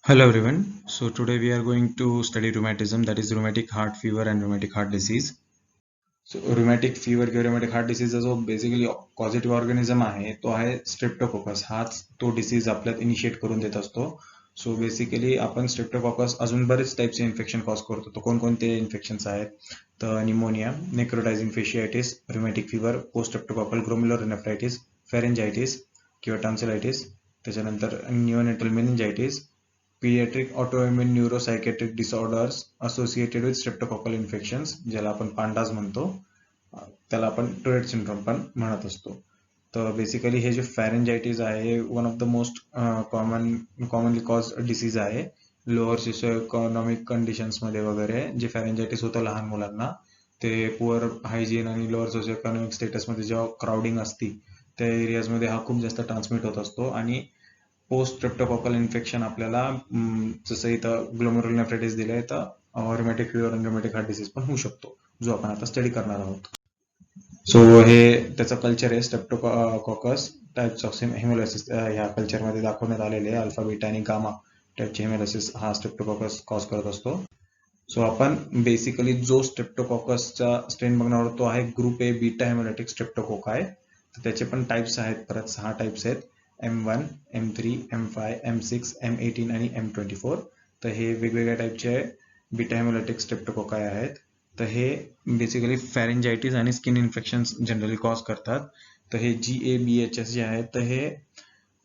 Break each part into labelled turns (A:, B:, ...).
A: Hello everyone. So today we are going to study rheumatism, that is rheumatic heart fever and rheumatic heart disease. So rheumatic fever किंवा rheumatic heart disease जो basically positive organism आहे तो आहे Streptococcus. हाच तो disease आपल्यात initiate करून देत असतो. सो बेसिकली आपण स्ट्रेप्टोकोकस अजून बरेच टाईपचे इन्फेक्शन कॉज करतो. तो कोणकोणते इन्फेक्शन्स आहेत तर निमोनिया, नेक्रोटायझिंग फेशियायटिस, rheumatic fever, पोस्ट स्ट्रेप्टोकॉकल ग्लोमेरुलोनेफ्रायटिस, फेरेंजायटिस किंवा टॉन्सिलायटिस, त्याच्यानंतर neonatal मेनिंजायटिस, pediatric autoimmune neuropsychiatric disorders associated with streptococcal infections ज्याला आपण पांडाज म्हणतो, त्याला आपण टुरेट सिंड्रोम पण म्हणत असतो. तर बेसिकली हे जे फॅरेंजायटिस आहे हे one of the most commonly cause disease आहे. लोअर सोशिओ इकॉनॉमिक कंडिशन्समध्ये वगैरे जे फॅरेंजायटिस होतं लहान मुलांना, ते पुअर हायजीन आणि लोअर सोशिओ इकॉनॉमिक स्टेटसमध्ये जेव्हा क्राउडिंग असती त्या एरियाजमध्ये हा खूप जास्त ट्रान्समिट होत असतो. आणि पोस्ट स्ट्रेप्टोकॉकल इन्फेक्शन आपल्याला जसं इथं ग्लोमेरुलोनेफ्रायटिस दिलंय तर rheumatic fever आणि rheumatic heart disease पण होऊ शकतो, जो आपण आता स्टडी करणार आहोत. सो हे त्याचं कल्चर आहे स्ट्रेप्टोकॉकस टाइप्स ऑफ हेमोलायसिस ह्या कल्चरमध्ये दाखवण्यात आलेले आहे. अल्फा, बीटा आणि गामा टाइपचे हेमोलायसिस हा स्ट्रेप्टोकॉकस कॉज करत असतो. सो आपण बेसिकली जो स्ट्रेप्टोकॉकसचा स्ट्रेन बघणार आहोत तो आहे ग्रुप ए बीटा हेमोलॅटिक स्ट्रेप्टोकोकाय. तर त्याचे पण टाइप्स आहेत, परत 6 टाइप्स आहेत, M1, M3, M5, M6, M18 आणि M24. तर हे वेगवेगळ्या टाइपचे बीटा हेमोलॅटिक स्ट्रेप्टोकोकाय आहेत. तर हे बेसिकली फॅरेंजायटिस आणि स्किन इन्फेक्शन्स जनरली कॉज करतात. तर हे GABHS जे आहेत तर हे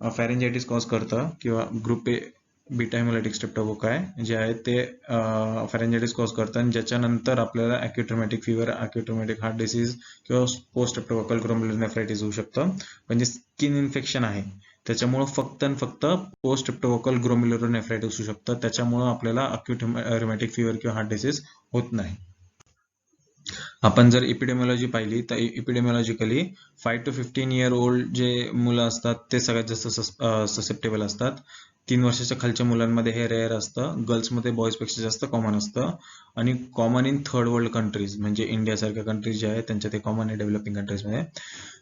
A: फॅरेंजायटिस कॉज करतं किंवा ग्रुप ए बीटा हेमोलॅटिक स्ट्रेप्टोकोकाय जे आहेत ते फॅरेंजायटिस कॉज करतात आणि ज्याच्यानंतर आपल्याला acute rheumatic fever, acute rheumatic heart disease किंवा पोस्ट स्ट्रेप्टोकॉकल ग्लोमेरुलोनेफ्रायटिस होऊ शकतं. पण जे स्किन इन्फेक्शन आहे त्याच्यामुळं फक्त आणि फक्त पोस्ट स्ट्रेप्टोकॉकल ग्लोमेरुलोनेफ्रायटिस होऊ शकतं. त्याच्यामुळं आपल्याला अॅक्यूट rheumatic fever किंवा हार्ट डिसीज होत नाही. आपण जर इपिडेमिओलॉजी पाहिली तर इपिडेमिओलॉजिकली 5 to 15 year ओल्ड जे मुलं असतात ते सगळ्यात जास्त ससेप्टेबल असतात. 3 वर्षाच्या खालच्या मुलांमध्ये हे रेअर असतं. गर्ल्समध्ये बॉईजपेक्षा जास्त कॉमन असतं आणि common in third world countries म्हणजे इंडियासारख्या कंट्रीज जे आहेत त्यांच्या ते कॉमन आहे डेव्हलपिंग कंट्रीजमध्ये.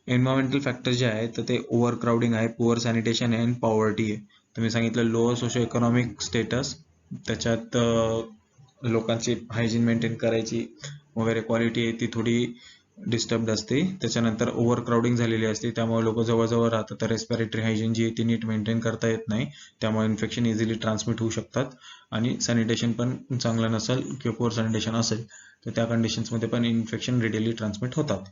A: एन्व्हायरमेंटल फॅक्टर्स जे आहेत तर ते ओव्हर क्राउडिंग आहे, पुअर सॅनिटेशन आहे आणि पॉवर्टी आहे. तुम्ही सांगितलं लोअर सोशो इकॉनॉमिक स्टेटस, त्याच्यात लोकांची हायजीन मेंटेन करायची वगैरे क्वालिटी आहे ती थोडी डिस्टर्ब्ड असते. त्याच्यानंतर ओव्हर क्राउडिंग झालेली असते त्यामुळे लोक जवळजवळ राहतात तर रेस्पिरेटरी हायजीन जी आहे ती नीट मेंटेन करता येत नाही, त्यामुळे इन्फेक्शन इझिली ट्रान्समिट होऊ शकतात. आणि सॅनिटेशन पण चांगलं नसेल किंवा पुअर सॅनिटेशन असेल तर त्या कंडिशन्समध्ये पण इन्फेक्शन रेडिली ट्रान्समिट होतात.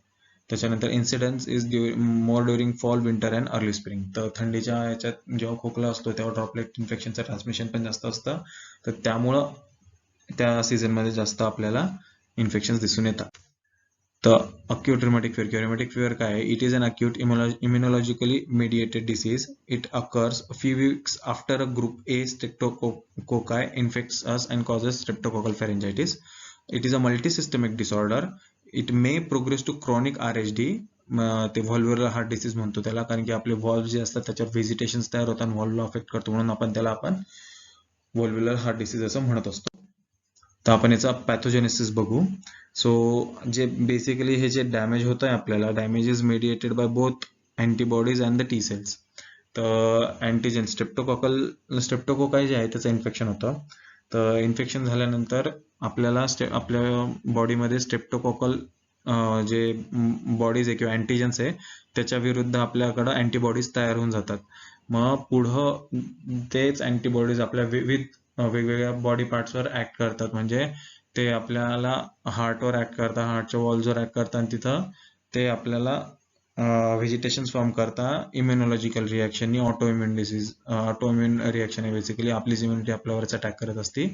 A: त्याच्यानंतर incidence is more during fall, winter and early spring. तर थंडीच्या ह्याच्यात जेव्हा खोकला असतो तेव्हा ड्रॉपलेट इन्फेक्शनचं ट्रान्समिशन पण जास्त असतं, तर त्यामुळं त्या सीझनमध्ये जास्त आपल्याला इन्फेक्शन दिसून येतात. तर अक्यूट rheumatic fever किंवा rheumatic fever काय आहे? It is an acute immunologically mediated disease. It occurs a few weeks after a group A streptococci infects us and causes streptococcal pharyngitis. It is a multisystemic disorder. It may progress to chronic RHD. ते व्हॉल्व्युलर heart disease म्हणतो त्याला, कारण की आपले valve जे असतात त्याच्यावर व्हिजिटेशन्स तयार होतात, व्हॉल्वला अफेक्ट करतो म्हणून आपण त्याला व्हॉल्व्युलर हार्ट डिसीज असं म्हणत असतो. तर आपण याचा पॅथोजेनेसिस बघू. सो जे बेसिकली हे जे डॅमेज होत आहे आपल्याला, damage is mediated by both antibodies and the T cells. तर अँटीजेन स्ट्रेप्टोकोकाय जे आहे त्याचं इन्फेक्शन होतं. तर इन्फेक्शन झाल्यानंतर आपल्याला आपल्या बॉडीमध्ये स्ट्रेप्टोकोकल जे बॉडीज आहे किंवा अँटीजन्स आहे त्याच्या विरुद्ध आपल्याकडं अँटीबॉडीज तयार होऊन जातात. मग पुढं तेच अँटीबॉडीज आपल्या वेगवेगळ्या बॉडी पार्ट्सवर ऍक्ट करतात. म्हणजे ते आपल्याला हार्टवर ऍक्ट करतात, हार्टच्या वॉल्सवर ऍक्ट करतात आणि तिथं ते आपल्याला व्हेजिटेशन्स फॉर्म करता इम्युनॉलॉजिकल रिॲक्शननी. ऑटोइम्युन डिसीज, ऑटोइम्युन रिॲक्शन आहे बेसिकली, आपलीच इम्युनिटी आपल्यावरच अटॅक करत असते.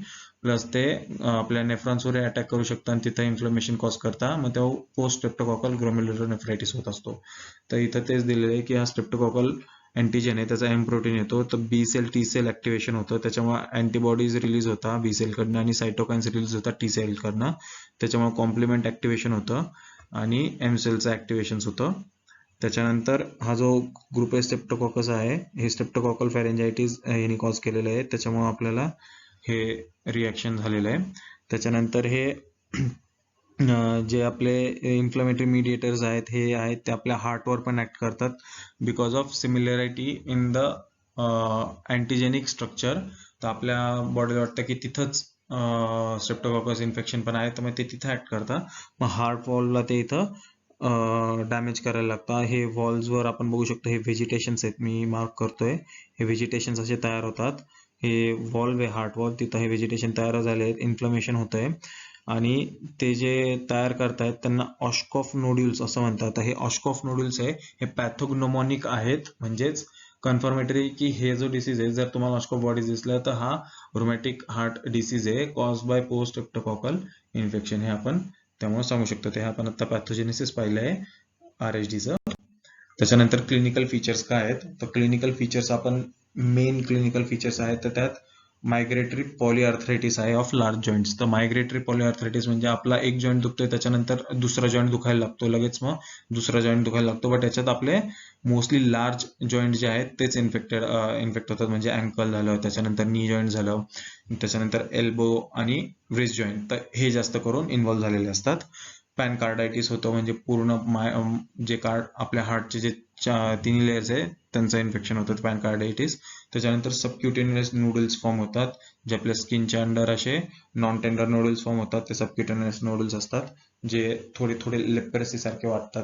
A: प्लस ते आपल्या नेफ्रॉन्सवर अटॅक करू शकतात आणि तिथं इन्फ्लमेशन कॉज करता. मग तेव्हा पोस्ट स्ट्रेप्टोकॉकल ग्लोमेरुलोनेफ्रायटिस होत असतो. तर इथं तेच दिलेलं आहे की हा स्ट्रेप्टोकॉकल अँटीजेन आहे त्याचा एम प्रोटीन येतो, तर बी सेल टी सेल ऍक्टिव्हेशन होतं, त्याच्यामुळे अँटीबॉडीज रिलीज होता बी सेलकडनं आणि सायटोकाइन्स रिलीज होतात टी सेलकडनं, त्याच्यामुळे कॉम्प्लिमेंट ऍक्टिव्हेशन होतं आणि एम सेलचं ऍक्टिव्हेशन होतं. त्याच्यानंतर हा जो ग्रुप ए स्ट्रेप्टोकॉकस आहे हे स्ट्रेप्टोकॉकल फॅरेंजायटिस यांनी कॉज केलेलं आहे, त्याच्यामुळे आपल्याला हे रिॲक्शन झालेलं आहे. त्याच्यानंतर हे जे आपले इन्फ्लमेटरी मीडिएटर्स आहेत हे आहेत ते आपल्या हार्टवर पण ऍक्ट करतात because of similarity in the antigenic structure. तर आपल्या बॉडीला वाटतं की तिथंच स्ट्रेप्टोकॉकस इन्फेक्शन पण आहे, तर मग ते तिथं ऍक्ट करतं. मग हार्ट वॉलला ते इथं डॅमेज करायला लागतं. हे वॉल्सवर आपण बघू शकतो, हे व्हेजिटेशन्स आहेत, मी मार्क करतोय. हे व्हेजिटेशन्स असे तयार होतात. हे वॉल्व आहे हार्ट वॉल, तिथं हे व्हेजिटेशन तयार झाले आहेत, इन्फ्लमेशन होतंय आणि ते जे तयार करतायत त्यांना ऑशकॉफ नोड्युल्स असं म्हणतात. हे ऑशकॉफ नोड्युल्स आहे, हे पॅथोग्नोमॉनिक आहेत, म्हणजेच कन्फर्मेटरी की हे जो डिसीज आहे, जर तुम्हाला ऑशकॉफ बॉडीज दिसला तर हा रुमॅटिक हार्ट डिसीज आहे कॉज बाय पोस्ट स्ट्रेप्टोकॉकल इन्फेक्शन, हे आपण त्यामुळे सांगू शकतो. ते आपण आता पॅथोजेनेसिस पाहिलं आहे RHDचं. त्याच्यानंतर क्लिनिकल फीचर्स काय आहेत, तर क्लिनिकल फीचर्स आपण मेन क्लिनिकल फीचर्स आहेत तर त्यात मायग्रेटरी पॉलीआर्थरायटिस आहे ऑफ लार्ज जॉईंट्स. तर मायग्रेटरी पॉलीआर्थरायटिस म्हणजे आपला एक जॉईंट दुखतोय त्याच्यानंतर दुसरा जॉईंट दुखायला लागतो, लगेच मग दुसरा जॉईंट दुखायला लागतो, बट त्याच्यात आपले मोस्टली लार्ज जॉईंट जे आहेत तेच इन्फेक्ट होतात, म्हणजे अँकल झालं, त्याच्यानंतर नी जॉईंट झालं, त्याच्यानंतर एल्बो आणि व्रिस्ट जॉईंट, तर हे जास्त करून इन्व्हॉल्व्ह झालेले असतात. पॅनकार्डायटिस होतं, म्हणजे पूर्ण जे कार्ड आपल्या हार्टचे जे तिन्ही लेयर्स आहे त्यांचं इन्फेक्शन होतं, पॅनकार्डायटिस. त्याच्यानंतर सबक्युटेनियस नूडल्स फॉर्म होतात, जे आपल्या स्किनच्या अंडर असे नॉन टेंडर नूडल्स फॉर्म होतात, ते सबक्युटेनियस नूडल्स असतात, जे थोडे थोडे लेप्रेसी सारखे वाटतात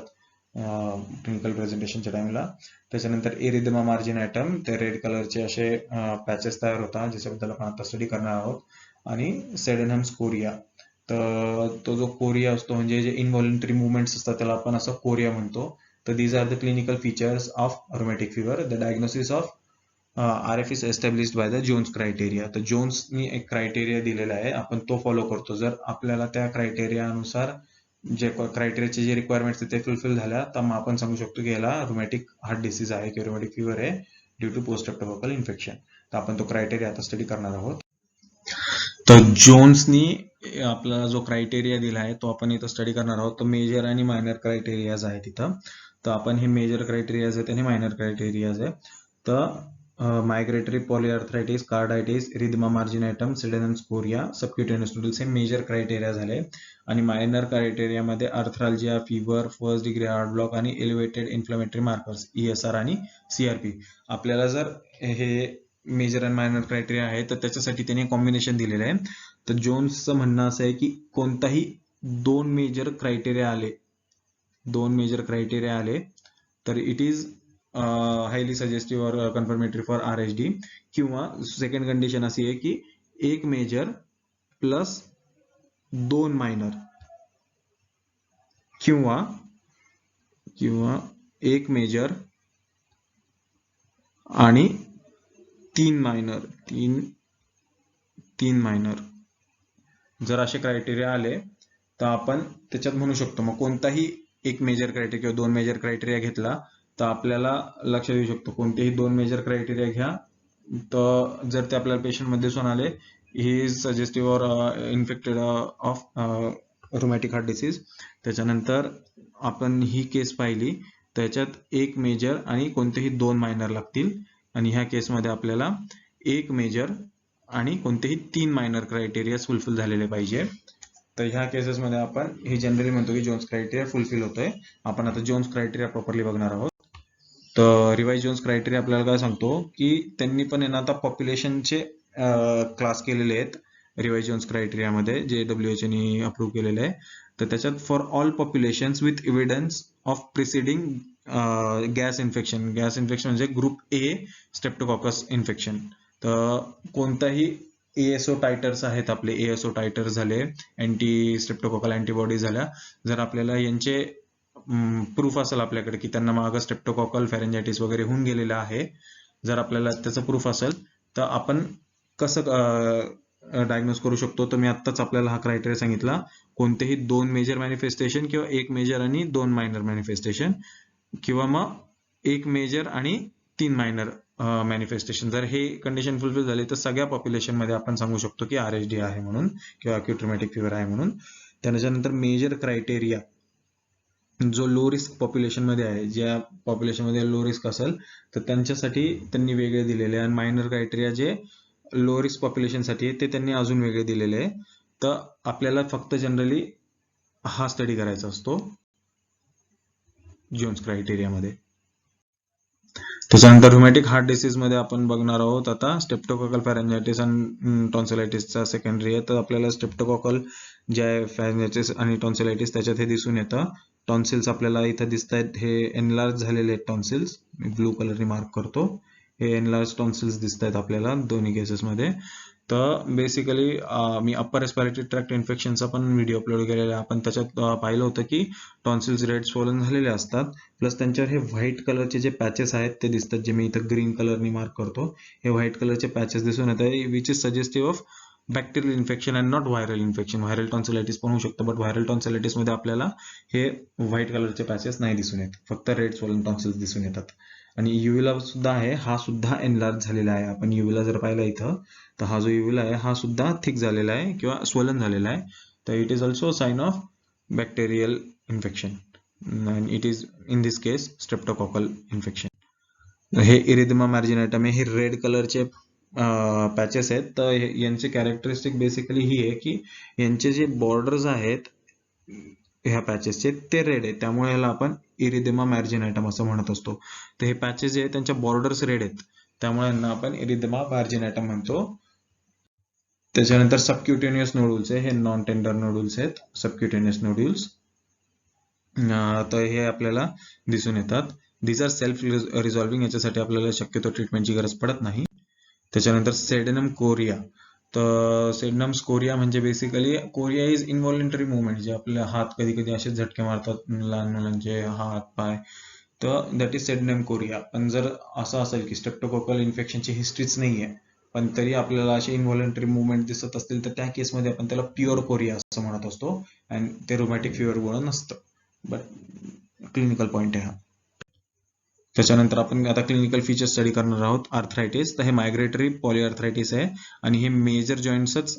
A: क्लिनिकल प्रेझेंटेशनच्या टाइमला. त्याच्यानंतर एरिदमा मार्जिनायटम, ते रेड कलरचे असे पॅचेस तयार होतात, ज्याच्याबद्दल आपण आता स्टडी करणार आहोत. आणि सेडेनहम स्कोरिया, तर तो जो कोरिया असतो म्हणजे जे इनव्हॉलंटरी मुवमेंट्स असतात त्याला आपण असं कोरिया म्हणतो. तर these are the clinical features of rheumatic fever. The diagnosis of RF is established by the Jones criteria. तर जोन्सनी एक क्रायटेरिया दिलेला आहे, आपण तो फॉलो करतो. जर आपल्याला त्या क्रायटेरियानुसार जे क्रायटेरियाचे जे रिक्वायरमेंट्स ते फुलफिल झाल्या तर मग आपण सांगू शकतो की याला रुमॅटिक हार्ट डिसीज आहे किंवा रुमॅटिक फीवर आहे ड्यू टू पोस्ट स्ट्रेप्टोकॉकल इन्फेक्शन. तर आपण तो क्रायटेरिया आता स्टडी करणार आहोत. तर जोन्सनी आपला जो क्रायटेरिया दिला आहे तो आपण इथं स्टडी करणार आहोत. तर मेजर आणि मायनर क्रायटेरियाज आहेत इथं. तर आपण हे मेजर क्रायटेरियाज आहेत आणि मायनर क्रायटेरियाज आहे. तर migratory polyarthritis, carditis, erythema marginatum, Sydenham chorea, subcutaneous nodules हे मेजर क्रायटेरिया झाले. आणि मायनर क्रायटेरियामध्ये arthralgia, fever, first degree heart block आणि एलिव्हेटेड इन्फ्लमेटरी मार्कर्स ESR आणि CRP. आपल्याला जर हे मेजर आणि मायनर क्रायटेरिया आहे तर त्याच्यासाठी त्याने कॉम्बिनेशन दिलेलं आहे. तर जोन्सचं म्हणणं असं आहे की कोणताही दोन मेजर क्रायटेरिया आले तर it is highly suggestive or confirmatory for RHD. किंवा सेकंड कंडिशन अशी आहे की एक मेजर प्लस दोन मायनर किंवा एक मेजर आणि तीन मायनर जर असे क्रायटेरिया आले तर आपण त्याच्यात म्हणू शकतो. मग कोणताही एक मेजर क्रायटेरिया किंवा दोन मेजर क्रायटेरिया घेतला तर आपल्याला लक्षात येऊ शकतो. कोणतेही दोन मेजर क्रायटेरिया घ्या तर जर ते आपल्याला पेशंटमध्ये दिसून आले he is suggestive or infected of rheumatic heart disease. त्याच्यानंतर आपण ही केस पाहिली त्याच्यात एक मेजर आणि कोणतेही दोन मायनर लागतील. आणि ह्या केसमध्ये आपल्याला एक मेजर आणि कोणतेही तीन मायनर क्रायटेरिया फुलफिल झालेले पाहिजे. तर ह्या केसेसमध्ये आपण हे जनरली म्हणतो की जोन्स क्रायटेरिया फुलफिल होतोय. आपण आता जोन्स क्रायटेरिया प्रॉपरली बघणार आहोत. तर रिवाइज जोन्स क्रायटेरिया आपल्याला काय सांगतो की त्यांनी पण यांना आता पॉप्युलेशनचे क्लास केलेले आहेत रिवाइज जोन्स क्रायटेरियामध्ये, जे WHO ने अप्रूव्ह केलेले आहे. तर त्याच्यात for all populations with evidence of preceding gas infection म्हणजे ग्रुप A स्ट्रेप्टोकॉकस इन्फेक्शन. तर कोणताही ASO टायटर्स आहेत आपले, ASO टायटर्स झाले, अँटी स्ट्रेप्टोकॉकल अँटीबॉडी झाल्या, जर आपल्याला यांचे प्रूफ असेल आपल्याकडे की त्यांना मागं स्ट्रेप्टोकॉकल फॅरेंजायटिस वगैरे होऊन गेलेलं आहे, जर आपल्याला त्याचं प्रूफ असेल तर आपण कसं डायग्नोज करू शकतो. तर मी आत्ताच आपल्याला हा क्रायटेरिया सांगितला, कोणतेही दोन मेजर मॅनिफेस्टेशन किंवा एक मेजर आणि दोन मायनर मॅनिफेस्टेशन किंवा मग एक मेजर आणि तीन मायनर मॅनिफेस्टेशन. जर हे कंडिशन फुलफिल झाले तर सगळ्या पॉप्युलेशन मध्ये आपण सांगू शकतो की RHD आहे म्हणून किंवा अक्यूट रुमॅटिक फीवर आहे म्हणून. त्यानंतर मेजर क्रायटेरिया जो लो रिस्क पॉप्युलेशन मध्ये आहे, ज्या पॉप्युलेशन मध्ये लो रिस्क असेल तर त्यांच्यासाठी त्यांनी वेगळे दिलेले आहे. आणि मायनर क्रायटेरिया जे लो रिस्क पॉप्युलेशन साठी आहे ते त्यांनी अजून वेगळे दिलेले आहे. तर आपल्याला फक्त जनरली हा स्टडी करायचा असतो जोन्स क्रायटेरियामध्ये. त्याच्यानंतर रुमॅटिक हार्ट डिसीज मध्ये आपण बघणार आहोत आता स्ट्रेप्टोकोकल फॅरेंजायटिस आणि टॉन्सिलायटिसचा सेकंडरी आहे. तर आपल्याला स्ट्रेप्टोकोकल जे आहे फॅरेंजायटिस आणि टॉन्सिलायटिस त्याच्यात हे दिसून येतं. टॉन्सिल्स आपल्याला इथं दिसत आहेत, हे एनलार्ज झालेले आहेत टॉन्सिल्स, मी ब्लू कलरने मार्क करतो. हे एनलार्ज टॉन्सिल्स दिसत आहेत आपल्याला दोन्ही केसेसमध्ये. तर बेसिकली मी अप्पर रेस्पिरेटरी ट्रॅक्ट इन्फेक्शनचा पण व्हिडिओ अपलोड केलेला आहे. आपण त्याच्यात पाहिलं होतं की टॉन्सिल्स रेड स्वोलन झालेले असतात, प्लस त्यांच्यावर हे व्हाईट कलरचे जे पॅचेस आहेत ते दिसतात, जे मी इथं ग्रीन कलरनी मार्क करतो. हे व्हाईट कलरचे पॅचेस दिसून येत आहे, which is suggestive of bacterial infection and not viral infection. Viral tonsillitis पण होऊ शकतं, बट व्हायरल टॉन्सिलायटिस मध्ये आपल्याला हे व्हाईट कलरचे पॅचेस नाही दिसून येत, फक्त रेड स्वोलन टॉन्सिल्स दिसून येतात. आणि युव्हिला सुद्धा आहे, हा सुद्धा एनलार्ज झालेला आहे. आपण युव्हिला जर पाहिला इथं, तर हा जो युव्हिला आहे हा सुद्धा थिक झालेला आहे किंवा स्वोलन झालेला आहे. तर it is also sign of bacterial infection. It is in this case streptococcal infection. हे इरिथमा मार्जिनाटम हे रेड कलरचे पॅचेस आहेत. तर यांचे कॅरेक्टरिस्टिक बेसिकली ही आहे की यांचे जे बॉर्डर्स आहेत ह्या पॅचेसचे ते रेड आहे, त्यामुळे ह्याला आपण इरिथमा मार्जिनाटम असं म्हणत असतो. तर हे पॅचेस जे आहेत त्यांच्या बॉर्डर्स रेड आहेत, त्यामुळे यांना आपण इरिथमा मार्जिनाटम म्हणतो. त्याच्यानंतर सबक्युटेनियस नोड्यूल्स आहे, हे नॉन टेंडर नोड्यूल्स आहेत सबक्युटेनियस नोड्यूल्स. तर हे आपल्याला दिसून येतात. दीज आर सेल्फ रिझॉल्विंग, याच्यासाठी आपल्याला शक्यतो ट्रीटमेंटची गरज पडत नाही. त्याच्यानंतर सेडेनम कोरिया. तर सेडेनम कोरिया म्हणजे बेसिकली कोरिया इज इनव्हॉलेंटरी मुवमेंट, जे आपले हात कधी कधी असे झटके मारतात लहान मुलांचे हात पाय, तर दॅट इज सेडेनम कोरिया. पण जर असं असेल की स्ट्रेप्टोकोकल इन्फेक्शनची हिस्ट्रीच नाहीये, पण तरी आपल्याला असे इनव्हॉलेंटरी मुवमेंट दिसत असतील, तर त्या केसमध्ये आपण त्याला प्युअर कोरिया असं म्हणत असतो, आणि ते रुमॅटिक फिवर गोळा नसतं, बट क्लिनिकल पॉइंट आहे हा. त्याच्यानंतर आपण आता क्लिनिकल फीचर स्टडी करणार आहोत. आर्थरायटिस, तर हे मायग्रेटरी पॉलीआर्थरायटिस आहे आणि हे मेजर जॉईंट्सच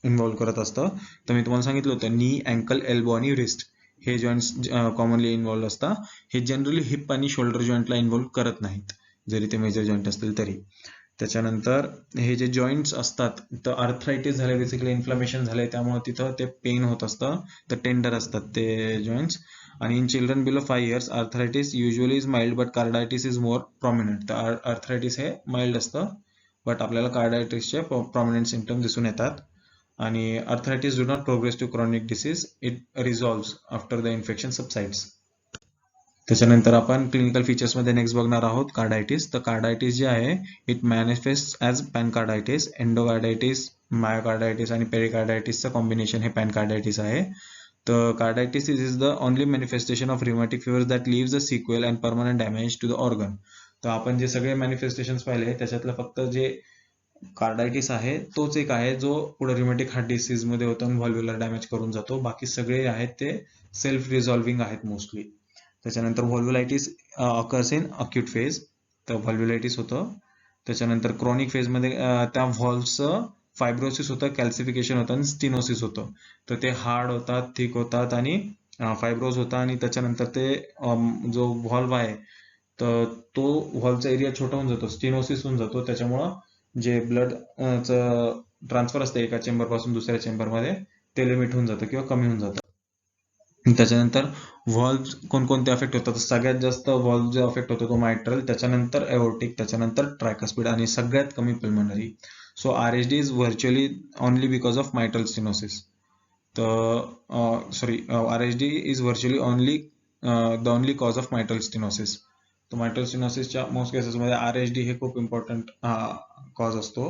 A: इन्व्हॉल्व करत असतं. तर मी तुम्हाला सांगितलं होतं नी, अँकल, एल्बो आणि रिस्ट हे जॉईंट्स कॉमनली इन्व्हॉल्व असतात. हे जनरली हिप आणि शोल्डर जॉईंटला इन्व्हॉल्व करत नाहीत, जरी ते मेजर जॉईंट असतील तरी. त्याच्यानंतर हे जे जॉईंट्स असतात, तर आर्थरायटिस झाले, बेसिकली इन्फ्लमेशन झाले, त्यामुळे तिथं ते पेन होत असतं, तर टेंडर असतात ते जॉईंट्स. आणि in children below 5 years arthritis usually is mild but carditis is more prominent. तर आर्थरायटिस हे माइल्ड असतं, बट आपल्याला कार्डायटिसचे प्रॉमिनंट सिम्पटम दिसून येतात. आणि arthritis do not progress to chronic disease, it resolves after the infection subsides. त्याच्यानंतर आपण क्लिनिकल फीचर्समध्ये नेक्स्ट बघणार आहोत कार्डायटिस. तर कार्डायटिस जे आहे it manifest as pancarditis, endocarditis, myocarditis आणि पेरिकार्डायटिसचं कॉम्बिनेशन हे पॅनकार्डायटिस आहे. तर carditis is the only manifestation of rheumatic fever that leaves a sequel and permanent damage to the organ. तर आपण जे सगळे मॅनिफेस्टेशन्स पाहिले त्याच्यातलं फक्त जे कार्डायटिस आहे तोच एक आहे जो पुढे रिमॅटिक हार्ट डिसीज मध्ये होतो आणि व्हॉल्व्ह्युलर डॅमेज करून जातो. बाकी सगळे आहेत ते सेल्फ रिझॉल्विंग आहेत मोस्टली. त्याच्यानंतर व्हॉल्व्हुलायटिस अकर्स इन अक्यूट फेज, तर व्हॉल्व्हुलायटिस होतं. त्याच्यानंतर क्रॉनिक फेजमध्ये त्या व्हॉल्व्हचं फायब्रोसिस होतं, कॅल्सिफिकेशन होतं आणि स्टिनोसिस होतं. तर ते हार्ड होतात, थिक होतात आणि फायब्रोज होता. आणि त्याच्यानंतर ते जो व्हॉल्व्ह आहे तर तो व्हॉल्व्हचा एरिया छोटा होऊन जातो, स्टिनोसिस होऊन जातो. त्याच्यामुळं जे ब्लड ट्रान्सफर असतं एका चेंबर पासून दुसऱ्या चेंबरमध्ये, ते लिमिट होऊन जातं किंवा कमी होऊन जातं. त्याच्यानंतर व्हॉल्व्ह कोणकोणते अफेक्ट होतात, सगळ्यात जास्त व्हॉल्व्ह जो अफेक्ट होतो तो मायट्रल, त्याच्यानंतर एओर्टिक, त्याच्यानंतर ट्रायकस्पिड आणि सगळ्यात कमी pulmonary. So RHD is virtually only because of mitral stenosis. तर sorry, RHD is virtually only the only cause of mitral stenosis. तर मायट्रल स्टिनोसिसच्या मोस्ट केसेसमध्ये RHD हे खूप इम्पॉर्टंट कॉज असतो.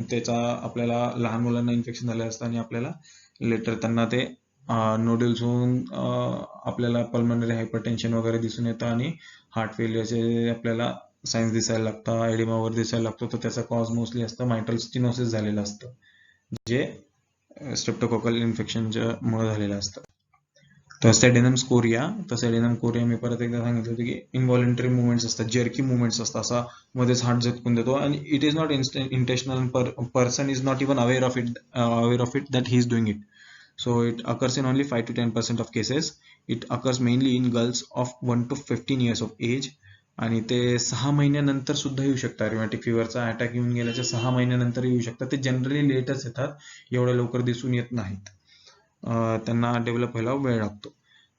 A: त्याचा आपल्याला लहान मुलांना इन्फेक्शन झाले असतं आणि आपल्याला लेटर त्यांना ते नोड्यूल्स होऊन आपल्याला पल्मनरी हायपरटेन्शन वगैरे दिसून येतं आणि हार्ट फेलियरचे आपल्याला सायन्स दिसायला लागतं, एडिमावर दिसायला लागतो. तर त्याचा कॉज मोस्टली असतं मायट्रल स्टिनोसिस झालेलं असतं, जे स्ट्रेप्टोकोकल इन्फेक्शनच्या मुळे झालेलं असतं. तर सेडेनम कोरिया, तर सेडेनम कोरिया मी परत एकदा सांगितलं होतं की इनव्हॉलेंटरी मुवमेंट्स असतात, जर्की मुवमेंट्स असतात, असा मध्येच हार्ट झटकून देतो आणि it is not intentional, person is not even aware of it that he is doing it. So it occurs in only 5 to 10% of cases. It occurs mainly in girls of 1 to 15 years of age. आणि ते 6 महिन्यानंतर सुद्धा येऊ शकतात. रिमॅटिक फिवरचा attack येऊन गेल्याच्या 6 महिन्यानंतर येऊ शकतात. ते जनरली लेटच येतात, एवढ्या लवकर दिसून येत नाहीत. त्यांना डेव्हलप व्हायला वेळ लागतो.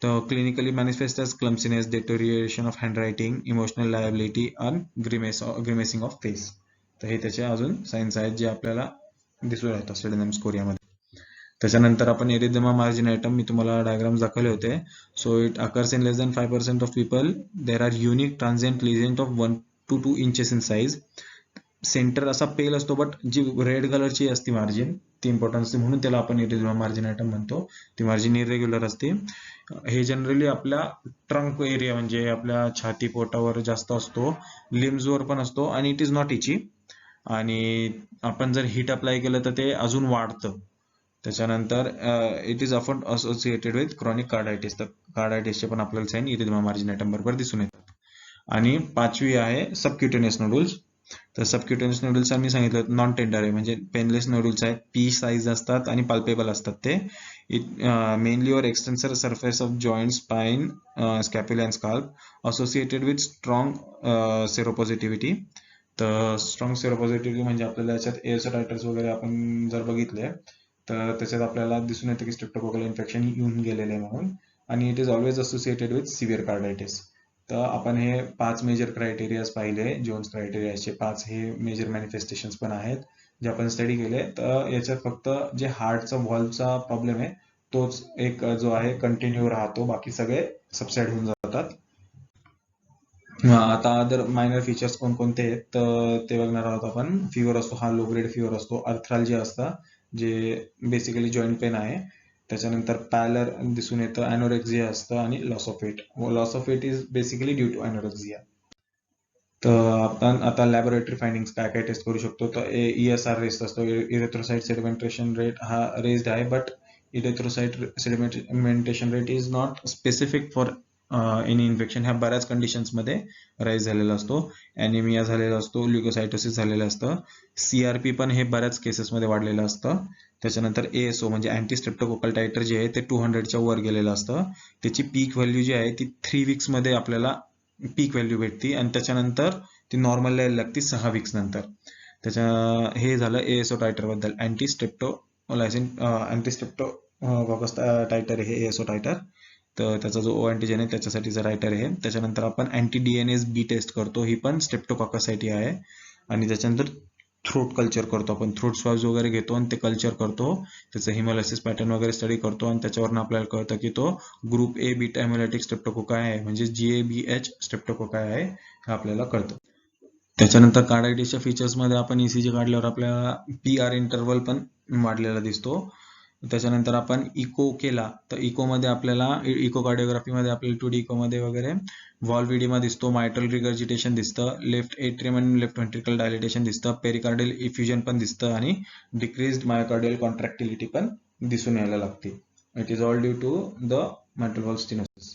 A: तर clinically manifest as clumsiness, deterioration of handwriting, emotional lability आणि ग्रिमेसिंग ऑफ फेस. तर हे त्याचे अजून सायन्स आहेत जे आपल्याला दिसून येतात सेडेनम स्कोरियामध्ये. त्याच्यानंतर आपण एरिथेमा मार्जिनेटम, मी तुम्हाला डायग्राम दाखवले होते. So it occurs in less than 5% of people. There are unique transient lesion of 1 to 2 inches in size. Centre असा पेल असतो, बट जी रेड कलरची असते मार्जिन ती इम्पॉर्टंट असते, म्हणून त्याला आपण एरिथेमा मार्जिनेटम म्हणतो. ती मार्जिन इरेग्युलर असते. हे जनरली आपल्या ट्रंक एरिया म्हणजे आपल्या छाती पोटावर जास्त असतो, लिम्सवर पण असतो आणि इट इज नॉट इची. आणि आपण जर हीट अप्लाय केलं तर ते अजून वाढतं. त्याच्यानंतर it is often associated with chronic carditis. तर कार्डायटिसचे पण आपल्याला साईन एरिथेमा मार्जिनेटम बरोबर दिसून येतात. आणि 5वी आहे सबक्युटेनियस नोडल्स. तर सबक्युटेनियस नोडल्स आम्ही सांगितलं नॉन टेंडर आहे, म्हणजे पेनलेस नोडल्स आहेत, पी साईज असतात आणि पाल्पेबल असतात. ते mainly over extensor surface of joint, spine, scapula and scalp, associated with strong seropositivity. तर स्ट्रॉंग सेरोपॉझिटिव्हिटी म्हणजे आपल्याला याच्यात एओसाइटस वगैरे आपण जर बघितले तर त्याच्यात आपल्याला दिसून येतं की स्ट्रेप्टोकोकल इन्फेक्शन येऊन गेलेले म्हणून. आणि it is always associated with severe carditis. तर आपण हे 5 मेजर क्रायटेरियाज पाहिले, जोन्स क्रायटेरियाचे 5 हे मेजर मॅनिफेस्टेशन्स पण आहेत जे आपण स्टडी केले. तर याच्यात फक्त जे हार्टचा व्हॉल्वचा प्रॉब्लेम आहे तोच एक जो आहे कंटिन्यू राहतो, बाकी सगळे सबसाइड होऊन जातात. आता अदर मायनर फीचर्स कोणकोणते आहेत तर ते बघणार आहोत आपण. फिवर असतो, हा लो ग्रेड फिवर असतो. अर्थ्रालजी असतं जे बेसिकली जॉईंट पेन आहे. त्याच्यानंतर पॅलर दिसून येतं, अॅनोरेक्झिया असतं आणि loss of weight. Loss of weight is basically due to anorexia. तर आपण आता लॅबोरेटरी फाइंडिंग्स काय काय टेस्ट करू शकतो. तर ESR रेस्ट असतो, इरेथ्रोसाइट सेडिमेंटेशन रेट हा रेस्ड आहे, but erythrocyte sedimentation rate is not specific for any infection. ह्या बऱ्याच कंडिशन्समध्ये राईज झालेला असतो. ॲनिमिया झालेला असतो, ल्युकोसायटोसिस झालेलं असतं. CRP पण हे बऱ्याच केसेसमध्ये वाढलेलं असतं. त्याच्यानंतर ASO म्हणजे अँटी स्ट्रेप्टोकोकल टायटर जे आहे ते 200च्या वर गेलेलं असतं. त्याची पीक व्हॅल्यू जी आहे ती 3 वीक्समध्ये आपल्याला पीक व्हॅल्यू भेटती आणि त्याच्यानंतर ती नॉर्मल यायला लागते 6 वीक्स नंतर. हे झालं ASO टायटर बद्दल. अँटी स्ट्रेप्टोकोकस टायटर हे ASO टायटर. तर त्याचा जो ओ अँटीजन आहे त्याच्यासाठीचा रायटर आहे. त्याच्यानंतर आपण अँटी DNase B टेस्ट करतो, ही पण स्ट्रेप्टोकॉकससाठी आहे. आणि त्याच्यानंतर थ्रोट कल्चर करतो आपण, थ्रोट स्वाब्स वगैरे घेतो आणि ते कल्चर करतो, त्याचं हिमोलायसिस पॅटर्न वगैरे स्टडी करतो आणि त्याच्यावरून आपल्याला कळतं की तो ग्रुप A बीटा हेमोलायटिक स्ट्रेप्टोकोकाय आहे, म्हणजे GABH स्ट्रेप्टोकोकाय आहे हे आपल्याला कळतं. त्याच्यानंतर कार्डायटिसच्या फीचर्समध्ये आपण ECG काढल्यावर आपल्याला PR इंटरवल पण वाढलेला दिसतो. त्याच्यानंतर आपण इको केला तर इकोमध्ये आपल्याला इकोकार्डिओग्राफीमध्ये आपल्याला 2D इकोमध्ये वगैरे व्हॉल्व इडिमा दिसतो, मायट्रल रिगर्जिटेशन दिसतं, लेफ्ट एट्रियम आणि लेफ्ट व्हेंट्रिकल डायलिटेशन दिसतं, पेरिकार्डियल इफ्युजन पण दिसतं आणि डिक्रीज्ड मायोकार्डियल कॉन्ट्रॅक्टिलिटी पण दिसून यायला लागते. It is all due to the mitral valve stenosis.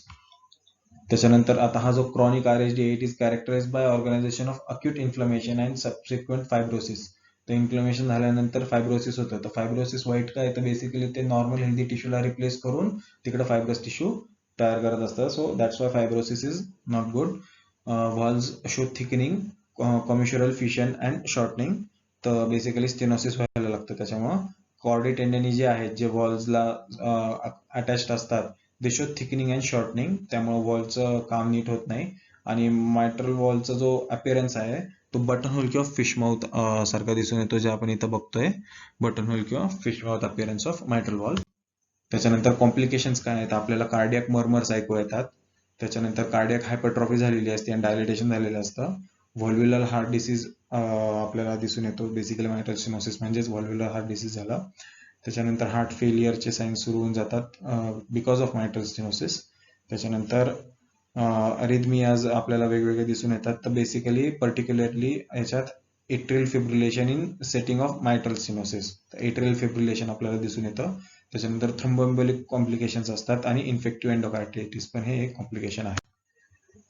A: त्याच्यानंतर आता हा जो chronic RHD it is characterised by organisation of acute inflammation and subsequent fibrosis. तर इन्फ्लमेशन झाल्यानंतर फायब्रोसिस होतं. तर फायब्रोसिस वाईट काय तर बेसिकली ते नॉर्मल हेल्दी टिश्यूला रिप्लेस करून तिकडे फायब्रस टिश्यू तयार करत असतं. So that's why fibrosis is not good. Valves show thickening, commissural fission and shortening. तर बेसिकली स्टेनोसिस व्हायला लागतं. त्याच्यामुळं कॉर्डी टेंडनी जे आहेत जे व्हॉल्व्सला अटॅच्ड असतात दे शो थिकनिंग अँड शॉर्टनिंग. त्यामुळे वॉलचं काम नीट होत नाही आणि मायट्रल वॉलचा जो अपिअरन्स आहे तो बटन होल किंवा फिश माउथ सारखा दिसून येतो, जे आपण इथं बघतोय, बटन होल किंवा fish mouth appearance of mitral valve. त्याच्यानंतर कॉम्प्लिकेशन्स काय आहेत, आपल्याला कार्डियक मर्मर्स ऐकू येतात. त्याच्यानंतर कार्डियक हायपरट्रॉफी झालेली असते आणि डायलिटेशन झालेलं असतं. व्हॉल्व्युलर हार्ट डिसीज आपल्याला दिसून येतो. बेसिकली मायट्रल स्टेनोसिस म्हणजेच व्हॉल्व्युलर हार्ट डिसीज झाला. त्याच्यानंतर हार्ट फेलियरचे साईन्स सुरू होऊन जातात बिकॉज ऑफ मायट्रल स्टेनोसिस. त्याच्यानंतर अरिथमियाज आपल्याला वेगवेगळे दिसून येतात. तर बेसिकली पर्टिक्युलरली याच्यात atrial fibrillation in setting of mitral stenosis. तर एट्रियल फिब्रिलेशन आपल्याला दिसून येतं. त्याच्यानंतर थ्रोम्बोएम्बोलिक कॉम्प्लिकेशन्स असतात आणि इन्फेक्टिव्ह एंडोकार्डिटिस पण हे एक कॉम्प्लिकेशन आहे.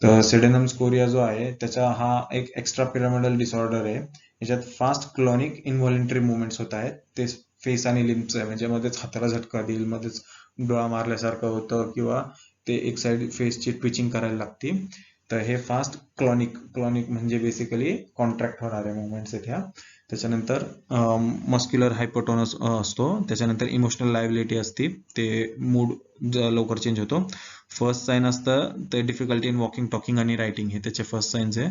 A: तर सेडेनम स्कोरिया जो आहे त्याचा हा एक एक्स्ट्रा पिरामिडल डिसऑर्डर आहे. याच्यात फास्ट क्लॉनिक इनव्हॉलेंटरी मुवमेंट्स होत आहेत. ते फेस आणि लिम्स आहे, म्हणजे मध्येच हाताला झटका देईल, मध्येच डोळा मारल्यासारखं होतं किंवा ते एक साइड फेसची ट्विचिंग करायला लागते. तर हे फास्ट क्लॉनिक म्हणजे बेसिकली कॉन्ट्रॅक्ट होणारे मुवमेंट्स आहेत ह्या. त्याच्यानंतर मस्क्युलर हायपोटोनस असतो. त्याच्यानंतर इमोशनल लायबिलिटी असते, ते मूड लवकर चेंज होतो. फर्स्ट साईन असतं ते डिफिकल्टी इन वॉकिंग, टॉकिंग आणि रायटिंग, हे त्याचे फर्स्ट साईन्स आहे.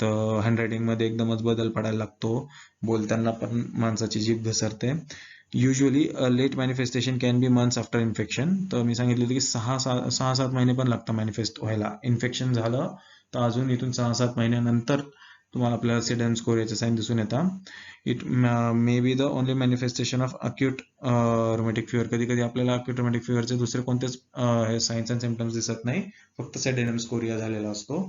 A: तर हँडरायटिंगमध्ये एकदमच बदल पडायला लागतो, बोलताना पण माणसाची जीभ घसरते. Usually late manifestation can be months after infection. तर मी सांगितलं होतं की 6-7 महिने पण लागतात मॅनिफेस्ट व्हायला. इन्फेक्शन झालं तर अजून इथून 6-7 महिन्यानंतर तुम्हाला आपल्याला सिडन्स कोरियाचे साईन दिसून येतात. It may be the only manifestation of acute rheumatic fever. कधी कधी आपल्याला अक्यूट रोमॅटिक फिवरचे दुसरे कोणतेच साईन्स अँड सिम्पटम्स दिसत नाही, फक्त सेडेनम्स कोरिया झालेला असतो.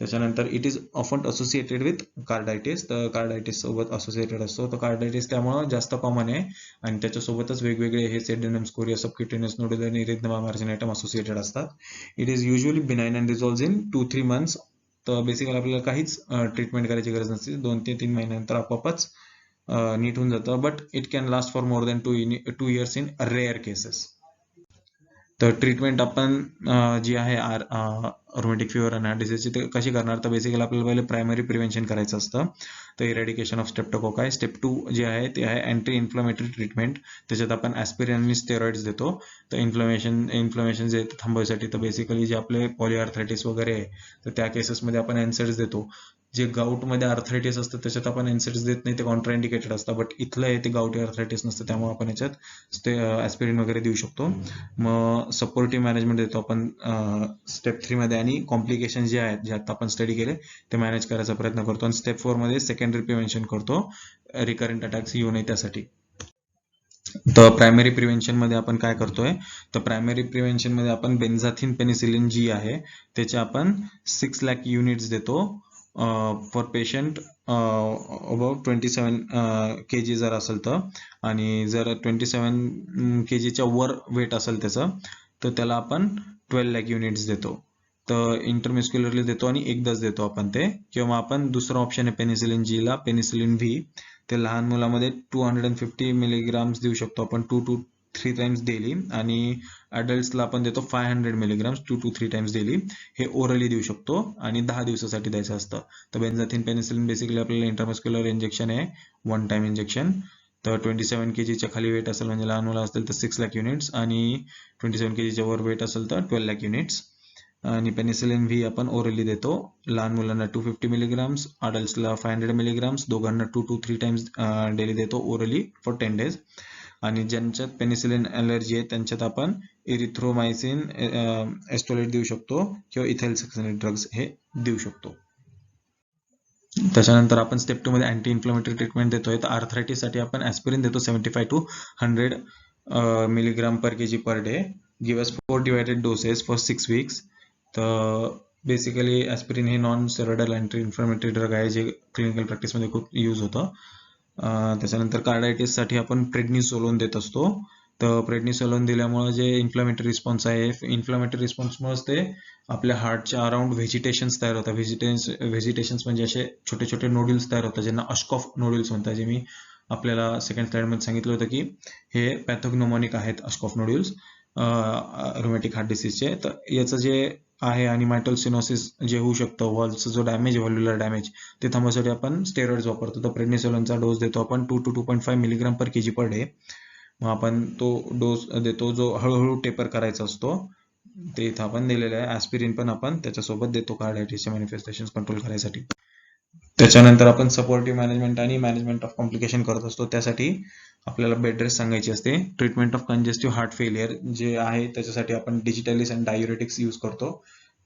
A: त्याच्यानंतर it is often associated with कार्डायटिस. तर कार्डायटिस सोबत असोसिएटेड असतो. तर कार्डायटिस त्यामुळं जास्त कॉमन आहे, आणि त्याच्यासोबतच वेगवेगळे हे सेडेनम्स कोरिया, सबक्युटेनियस नोडल आणि इरिथेमा मार्जिनेटम असोसिएटेड असतात. It is usually benign and resolve in 2-3 months. तर बेसिकली आपल्याला काहीच ट्रीटमेंट करायची गरज नसते, 2 ते 3 महिन्यानंतर आपोआपच नीट होऊन जातं. But it can last for more than 2 years in rare cases. तर ट्रीटमेंट आपण जी आहे रोमॅटिक फिवर आणि हार्ट डिसीजची ते कशी करणार, तर बेसिकली आपल्याला पहिले प्रायमरी प्रिव्हेंशन करायचं असतं. तर इरॅडिकेशन ऑफ स्ट्रेप्टोकोकाय. स्टेप 2 जे आहे ते आहे अँटी इन्फ्लमेटरी ट्रीटमेंट. त्याच्यात आपण ॲस्पिरिन आणि स्टेरॉइड्स देतो. तर इन्फ्लमेशन जे थांबवायसाठी. तर बेसिकली जे आपले पॉलिआर्थरायटिस वगैरे आहे, तर त्या केसेसमध्ये आपण एनसेड्स देतो. जे गाऊटमध्ये आर्थरायटिस असतं त्याच्यात आपण एनसेड्स देत नाही, ते कॉन्ट्राइंडिकेटेड असतं. बट इथलं आहे ते गाऊटी आर्थरायटिस नसतं, त्यामुळे आपण याच्यात ॲस्पिरिन वगैरे देऊ शकतो. मग सपोर्टिव्ह मॅनेजमेंट देतो आपण स्टेप 3 मध्ये, आणि कॉम्प्लिकेशन जे आहेत जे आता आपण स्टडी केले ते मॅनेज करायचा प्रयत्न करतो. आणि स्टेप 4 मध्ये सेकंडरी प्रिव्हेन्शन करतो, रिकरंट अटॅक्स येऊ नये त्यासाठी. तर प्रायमरी प्रिव्हेन्शन मध्ये आपण काय करतोय, तर प्रायमरी प्रिव्हेन्शन मध्ये आपण बेन्झाथिन पेनिसिलिन जी आहे त्याचे आपण 6 लाख युनिट्स देतो फॉर पेशंट अबाउट 27 kg जर असेल तर. आणि जर 27 kgच्या वर वेट असेल त्याचं, तर त्याला आपण 12 लाख युनिट्स देतो. तर इंटरम्युस्क्युलरली देतो आणि एकदाच देतो आपण ते. किंवा आपण दुसरा ऑप्शन आहे पेनिसिलिन जीला, पेनिसिलिन व्ही. ते लहान मुलामध्ये 250 मिलीग्राम्स देऊ शकतो आपण 2 to 3 times डेली. आणि अडल्ट्सला आपण देतो 500 मिलीग्राम्स 2 to 3 times डेली. हे ओरली देऊ शकतो आणि 10 दिवसासाठी द्यायचं असतं. तर बेन्झाथिन पेनिसिलिन बेसिकली आपल्याला इंटरमस्क्युलर इंजेक्शन आहे, 1 time इंजेक्शन. तर 27 kgच्या खाली वेट असेल म्हणजे लहान मुलं असतील तर 6 लाख युनिट्स, आणि 27 kgच्या वर वेट असेल तर 12 लाख युनिट्स. आणि पेनिसिलिन व्ही आपण ओरली देतो. लहान मुलांना 250 मिलीग्राम्स, अडल्ट्सला 500 मिलीग्राम्स, दोघांना 2 to 3 times डेली देतो ओरली फॉर 10 days. आणि ज्यांच्यात पेनिसिलिन ॲलर्जी आहे त्यांच्यात आपण इरिथ्रोमायसिन एस्टोलेट देऊ शकतो, किंवा इथाइल सक्सिनेट ड्रग्ज हे देऊ शकतो. त्याच्यानंतर आपण स्टेप 2 मध्ये अँटी इन्फ्लमेटरी ट्रीटमेंट देतोय. तर आर्थरायटिससाठी आपण ॲस्पिरिन देतो 75 to 100 milligram per kg per day. Give us 4 divided doses for 6 weeks. तर बेसिकली ॲस्पिरिन हे non steroidal anti inflammatory drug आहे, जे क्लिनिकल प्रॅक्टिसमध्ये खूप यूज होतं. त्याच्यानंतर कार्डायटिससाठी आपण प्रेडनिसोलोन देत असतो. तर प्रेडनिसोलोन दिल्यामुळे जे इन्फ्लमेटरी रिस्पॉन्स आहे, इन्फ्लमेटरी रिस्पॉन्समुळेच ते आपल्या हार्टच्या अराउंड व्हेजिटेशन्स तयार होतात. व्हेजिटेशन्स म्हणजे असे छोटे छोटे नोड्युल्स तयार होतात, ज्यांना अश्कॉफ नोड्युल्स म्हणतात. जे मी आपल्याला सेकंड स्लाइडमध्ये सांगितलं होतं की हे पॅथोग्नोमॉनिक आहेत अश्कॉफ नोड्युल्स रोमॅटिक हार्ट डिसीजचे. तर याचं जे आहे आणि मायटोसिनोसिस जे होऊ शकतं, वॉल्सचा जो डॅमेज, व्हॉल्युलर डॅमेज, ते थांबवण्यासाठी आपण स्टेरॉइड्स वापरतो. तर प्रेडनिसोलोनचा डोस देतो आपण 2 to 2.5 milligram per kg per day. मग आपण तो डोस देतो जो हळूहळू टेपर करायचा असतो, ते इथं आपण दिलेलं आहे. ॲस्पिरिन पण आपण त्याच्यासोबत देतो कार्डायटिसचे मॅनिफेस्टेशन कंट्रोल करायसाठी. त्याच्यानंतर आपण सपोर्टिव्ह मॅनेजमेंट आणि मॅनेजमेंट ऑफ कॉम्प्लिकेशन करत असतो. त्यासाठी आपल्याला बेड रेस्ट सांगायची असते. ट्रीटमेंट ऑफ कंजेस्टिव्ह हार्ट फेलियर जे आहे त्याच्यासाठी आपण डिजिटॅलिस आणि डायुरेटिक्स यूज करतो.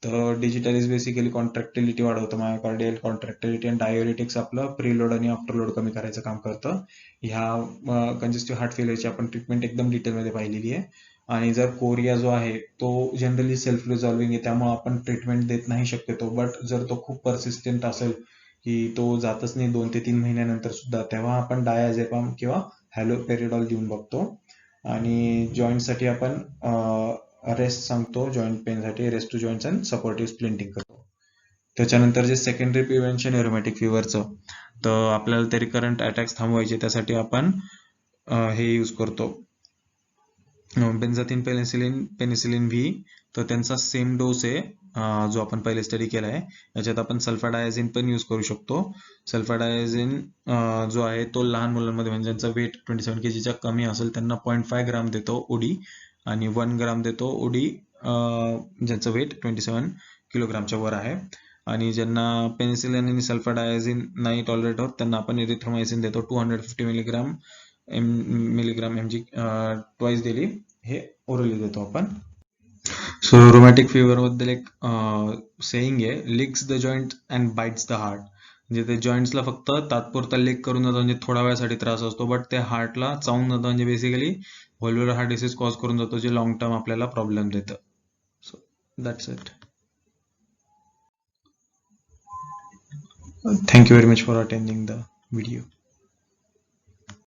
A: तर डिजिटॅलिस बेसिकली कॉन्ट्रॅक्टिलिटी वाढवतं, मायोकार्डियल कॉन्ट्रॅक्टिलिटी, आणि डायुरेटिक्स आपलं प्रीलोड आणि आफ्टरलोड कमी करायचं काम करतं. ह्या कंजेस्टिव्ह हार्ट फेलियरची आपण ट्रीटमेंट एकदम डिटेलमध्ये पाहिलेली आहे. आणि जर कोरिया जो आहे तो जनरली सेल्फ रिझॉल्विंग आहे, त्यामुळे आपण ट्रीटमेंट देत नाही शक्यतो. बट जर तो खूप परसिस्टंट असेल की तो जातच नाही 2 ते 3 महिन्यानंतर सुद्धा, तेव्हा आपण डायाझेपाम किंवा हॅलोपेरिडॉल देऊन बघतो. आणि जॉईंटसाठी आपण रेस्ट सांगतो, जॉईंट पेनसाठी rest to joints and supportive splinting करतो. त्याच्यानंतर जे सेकंडरी प्रिव्हेन्शन आहे रोमॅटिक फिवरचं, तर आपल्याला ते रिकरंट अटॅक्स थांबवायचे, त्यासाठी आपण हे यूज करतो, बेन्झाथिन पेनिसिलिन व्ही, तर त्यांचा सेम डोस आहे जो आपण पहिले स्टडी केला आहे. याच्यात आपण सल्फाडायझिन पण यूज करू शकतो. सल्फाडायझिन जो आहे तो लहान मुलांमध्ये, म्हणजे ज्यांचा वेट 27 kgच्या कमी असेल त्यांना 0.5 ग्राम देतो ओडी, आणि 1 ग्राम देतो ओडी ज्यांचं वेट 27 किलोग्रामच्या वर आहे. आणि ज्यांना पेनिसिलिन आणि सल्फाडायझिन नाही टॉलरेट होत त्यांना आपण इरिथ्रोमायसिन देतो 250 मिलीग्राम mg ट्वाइस डेली, हे ओरली देतो आपण. सो रोमॅटिक फिवर बद्दल एक सेईंग आहे, लिक्स the joint and bytes the heart. म्हणजे ते जॉईंट्सला फक्त तात्पुरता लिक करून जातो, म्हणजे थोड्या वेळासाठी त्रास असतो, बट ते हार्टला चावून जातं, म्हणजे बेसिकली व्हॉल्व्युलर हार्ट डिसीज कॉज करून जातो, जे लॉंग टर्म आपल्याला प्रॉब्लेम देतं. So that's it. Thank you very much for attending the video.